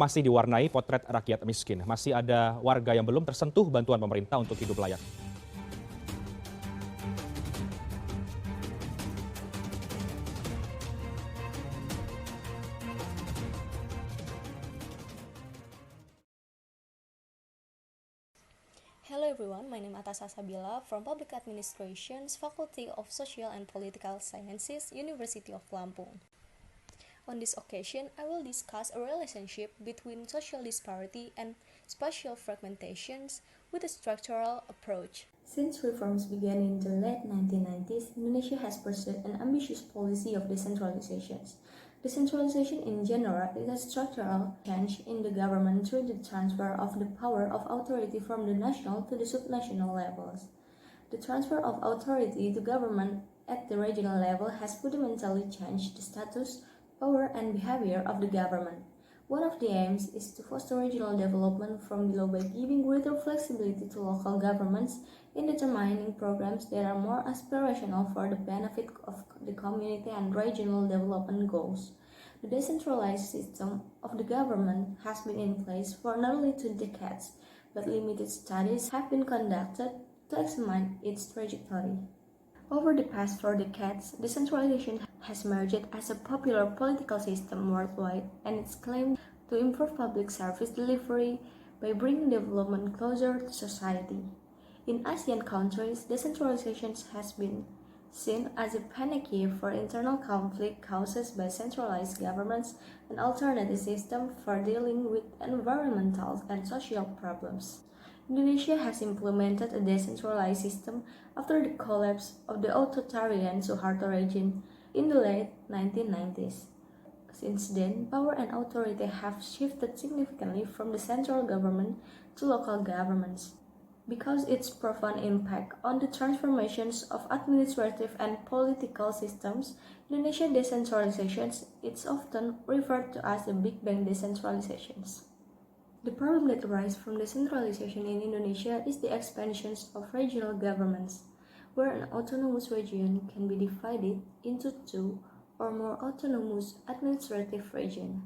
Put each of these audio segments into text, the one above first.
masih diwarnai potret rakyat miskin. Masih ada warga yang belum tersentuh bantuan pemerintah untuk hidup layak. Hello everyone, my name is Atha Salsabila from Public Administration's Faculty of Social and Political Sciences, University of Lampung. On this occasion, I will discuss a relationship between social disparity and spatial fragmentations with a structural approach. Since reforms began in the late 1990s, Indonesia has pursued an ambitious policy of decentralization. Decentralization in general is a structural change in the government through the transfer of the power of authority from the national to the subnational levels. The transfer of authority to government at the regional level has fundamentally changed the status, power, and behavior of the government. One of the aims is to foster regional development from below by giving greater flexibility to local governments in determining programs that are more aspirational for the benefit of the community and regional development goals. The decentralized system of the government has been in place for nearly 2 decades, but limited studies have been conducted to examine its trajectory. Over the past 4 decades, decentralization has emerged as a popular political system worldwide, and its claim to improve public service delivery by bringing development closer to society. In ASEAN countries, decentralization has been seen as a panacea for internal conflict caused by centralized governments, an alternative system for dealing with environmental and social problems. Indonesia has implemented a decentralized system after the collapse of the authoritarian Suharto regime in the late 1990s. Since then, power and authority have shifted significantly from the central government to local governments. Because its profound impact on the transformations of administrative and political systems, Indonesian decentralization is often referred to as the Big Bang decentralizations. The problem that arises from decentralization in Indonesia is the expansion of regional governments, where an autonomous region can be divided into 2 or more autonomous administrative regions.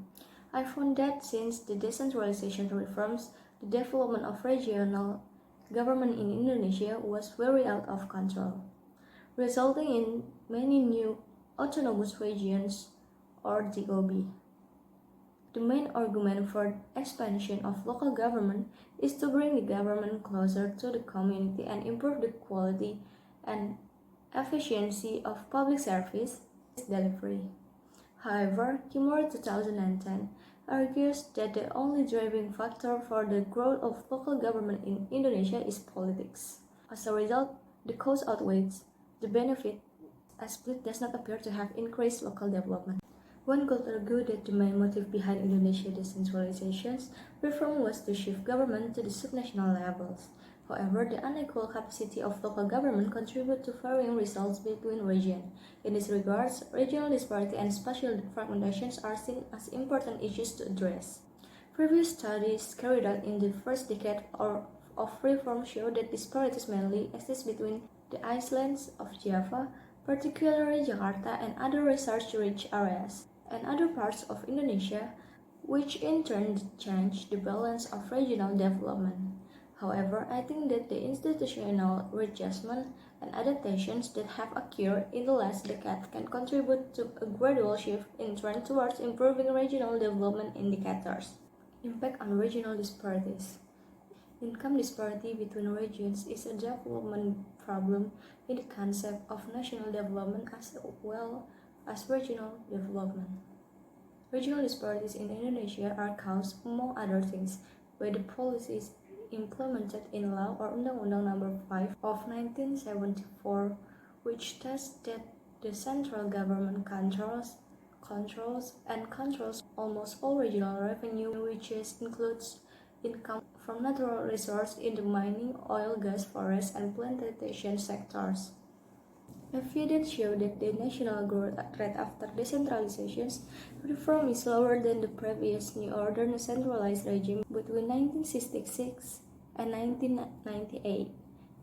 I found that since the decentralization reforms, the development of regional government in Indonesia was very out of control, resulting in many new autonomous regions or DOB. The main argument for expansion of local government is to bring the government closer to the community and improve the quality and efficiency of public service delivery. However, Kimura 2010 argues that the only driving factor for the growth of local government in Indonesia is politics. As a result, the cost outweighs the benefit, as split does not appear to have increased local development. One could argue that the main motive behind Indonesia's decentralization reform was to shift government to the subnational levels. However, the unequal capacity of local government contribute to varying results between regions. In this regard, regional disparity and spatial fragmentations are seen as important issues to address. Previous studies carried out in the first decade of reform show that disparities mainly exist between the islands of Java, particularly Jakarta and other resource-rich areas, and other parts of Indonesia, which in turn change the balance of regional development. However, I think that the institutional readjustment and adaptations that have occurred in the last decade can contribute to a gradual shift in trend towards improving regional development indicators. Impact on regional disparities. Income disparity between regions is a development problem in the concept of national development as well as regional development. Regional disparities in Indonesia are caused, among other things, by the policies implemented in Law or Undang-Undang No. 5 of 1974, which states that the central government controls almost all regional revenue, which includes income from natural resources in the mining, oil, gas, forest, and plantation sectors. Evidence show that the national growth rate after decentralization reform is lower than the previous New Order centralized regime between 1966 and 1998.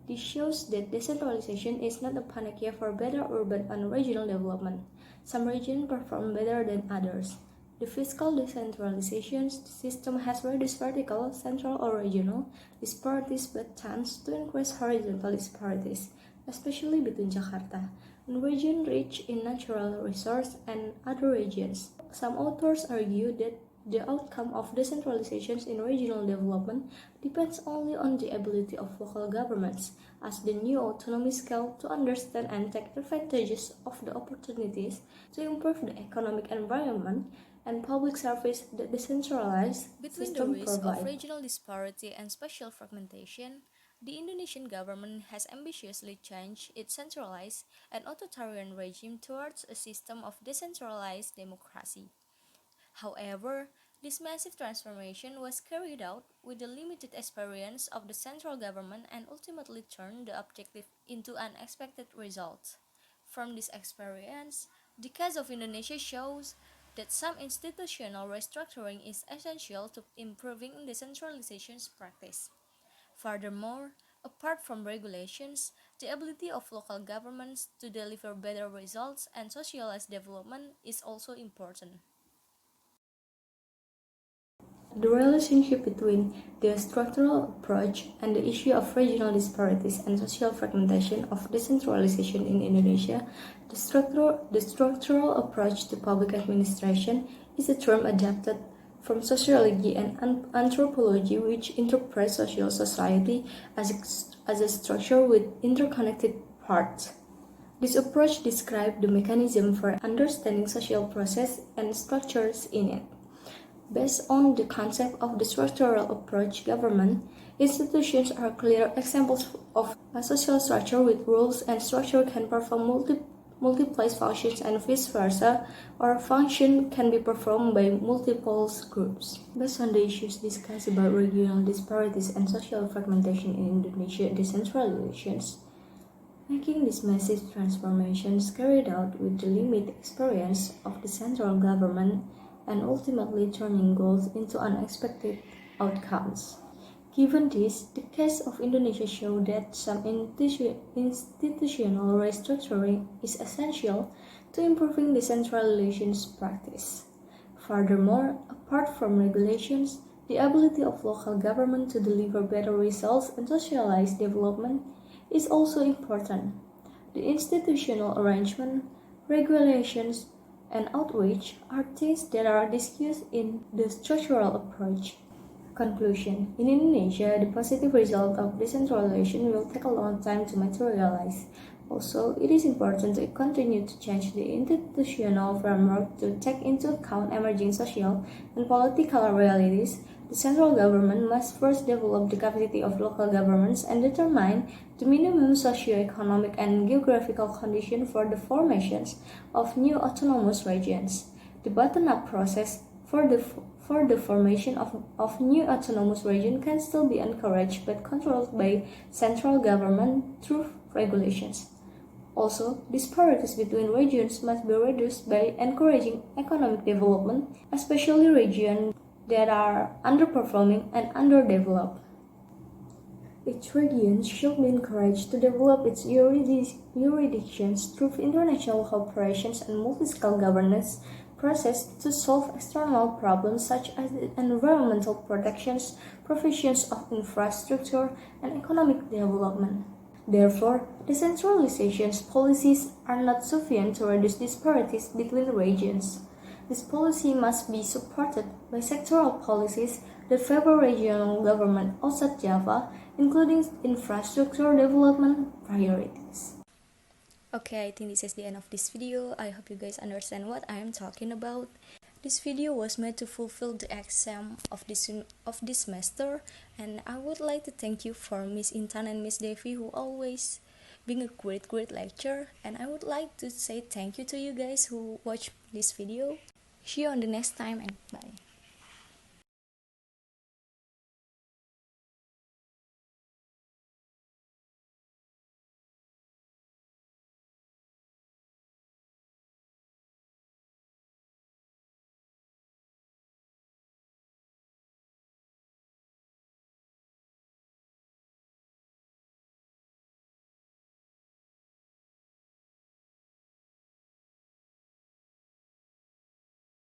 This shows that decentralization is not a panacea for better urban and regional development. Some regions perform better than others. The fiscal decentralization system has reduced vertical, central, or regional disparities but tends to increase horizontal disparities, especially between Jakarta and regions rich in natural resources and other regions. Some authors argue that the outcome of decentralization in regional development depends only on the ability of local governments as the new autonomy scale to understand and take advantages of the opportunities to improve the economic environment and public service that decentralized Between the system risk of provide. regional disparity and spatial fragmentation, the Indonesian government has ambitiously changed its centralized and authoritarian regime towards a system of decentralized democracy. However, this massive transformation was carried out with the limited experience of the central government and ultimately turned the objective into unexpected results. From this experience, the case of Indonesia shows that some institutional restructuring is essential to improving decentralization's practice. Furthermore, apart from regulations, the ability of local governments to deliver better results and socialize development is also important. The relationship between the structural approach and the issue of regional disparities and social fragmentation of decentralization in Indonesia, the structural approach to public administration is a term adapted from sociology and anthropology which interprets social society as a structure with interconnected parts. This approach describes the mechanism for understanding social process and structures in it. Based on the concept of the structural approach government, institutions are clear examples of a social structure with rules and structure can perform multiple functions and vice versa, or a function can be performed by multiple groups. Based on the issues discussed about regional disparities and social fragmentation in Indonesia decentralizations, making these massive transformations carried out with the limited experience of the central government and ultimately turning goals into unexpected outcomes. Given this, the case of Indonesia shows that some institutional restructuring is essential to improving decentralization's practice. Furthermore, apart from regulations, the ability of local government to deliver better results and socialize development is also important. The institutional arrangement, regulations, and outreach are things that are discussed in the structural approach. Conclusion: in Indonesia, the positive result of decentralization will take a long time to materialize. Also, it is important to continue to change the institutional framework to take into account emerging social and political realities. The central government must first develop the capacity of local governments and determine the minimum socio-economic and geographical condition for the formations of new autonomous regions. The bottom-up process for the formation of new autonomous region can still be encouraged but controlled by central government through regulations. Also, disparities between regions must be reduced by encouraging economic development, especially regions that are underperforming and underdeveloped. Each region should be encouraged to develop its jurisdictions through international cooperation and multi-scale governance process to solve external problems such as environmental protections, provisions of infrastructure, and economic development. Therefore, decentralization policies are not sufficient to reduce disparities between regions. This policy must be supported by sectoral policies that favor regional government outside Java, including infrastructure development priorities. Okay, I think this is the end of this video. I hope you guys understand what I am talking about. This video was made to fulfill the exam of this semester, and I would like to thank you for Miss Intan and Miss Devi who always being a great lecturer, and I would like to say thank you to you guys who watched this video. See you on the next time, and bye.